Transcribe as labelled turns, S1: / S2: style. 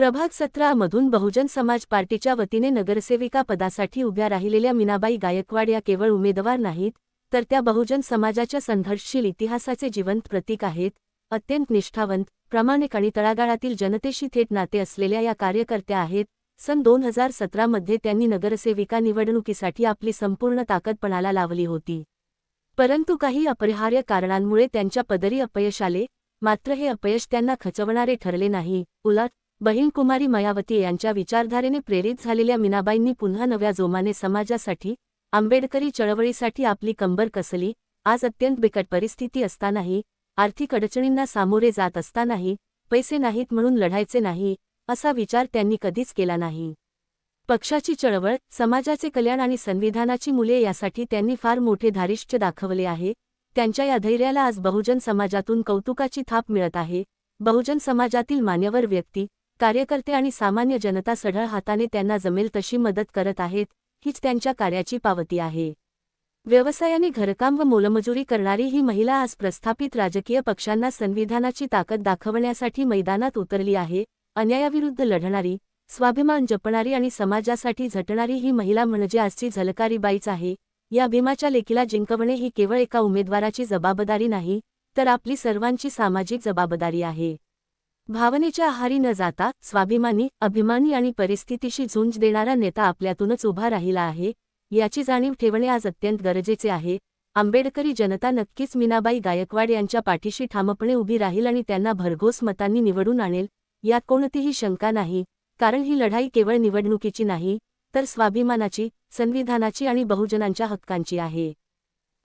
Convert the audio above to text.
S1: प्रभाग 17 मधून बहुजन समाज पार्टीच्या वतीने नगरसेविका पदासाठी उभ्या राहिलेल्या मीनाबाई गायकवाड या केवळ उमेदवार नाहीत, तर त्या बहुजन समाजाच्या संघर्षशील इतिहासाचे जिवंत प्रतीक आहेत. अत्यंत निष्ठावंत, प्रामाणिक आणि तळागाळातील जनतेशी थेट नाते असलेल्या या कार्यकर्त्या आहेत. सन 2017 मध्ये त्यांनी नगरसेविका निवडणुकीसाठी आपली संपूर्ण ताकद पणाला लावली होती. परंतु काही अपरिहार्य कारणांमुळे त्यांच्या पदरी अपयश आले. मात्र हे अपयश त्यांना खचवणारे ठरले नाही. उलट बहीण कुमारी मायावती यांच्या विचारधारेने प्रेरित झालेल्या मीनाबाईंनी पुन्हा नव्या जोमाने समाजासाठी, आंबेडकरी चळवळीसाठी आपली कंबर कसली. आज अत्यंत बिकट परिस्थिती असतानाही, आर्थिक अडचणींना सामोरे जात असतानाही, पैसे नाहीत म्हणून लढायचे नाही, असा विचार त्यांनी कधीच केला नाही. पक्षाची चळवळ, समाजाचे कल्याण आणि संविधानाची मूल्ये यासाठी त्यांनी फार मोठे धारिष्ट्य दाखवले आहे. त्यांच्या या धैर्याला आज बहुजन समाजातून कौतुकाची थाप मिळत आहे. बहुजन समाजातील मान्यवर व्यक्ती, कार्यकर्ते आणि सामान्य जनता सढळ हाताने त्यांना जमेल तशी मदत करत आहेत. हीच त्यांच्या कार्याची पावती आहे. व्यवसायाने घरकाम व मोलमजुरी करणारी ही महिला आज प्रस्थापित राजकीय पक्षांना संविधानाची ताकद दाखवण्यासाठी मैदानात उतरली आहे. अन्यायाविरुद्ध लढणारी, स्वाभिमान जपणारी आणि समाजासाठी झटणारी ही महिला म्हणजे आजची झलकारी बाईच आहे. या भीमाच्या लेकीला जिंकवणे ही केवळ एका उमेदवाराची जबाबदारी नाही, तर आपली सर्वांची सामाजिक जबाबदारी आहे. भावनेच्या आहारी न जाता स्वाभिमानी, अभिमानी आणि परिस्थितीशी झुंज देणारा नेता आपल्यातूनच उभा राहिला आहे, याची जाणीव ठेवणे आज अत्यंत गरजेचे आहे. आंबेडकरी जनता नक्कीच मीनाबाई गायकवाड यांच्या पाठीशी ठामपणे उभी राहील आणि त्यांना भरघोस मतांनी निवडून आणेल, यात कोणतीही शंका नाही. कारण ही लढाई केवळ निवडणुकीची नाही, तर स्वाभिमानाची, संविधानाची आणि बहुजनांच्या हक्कांची आहे.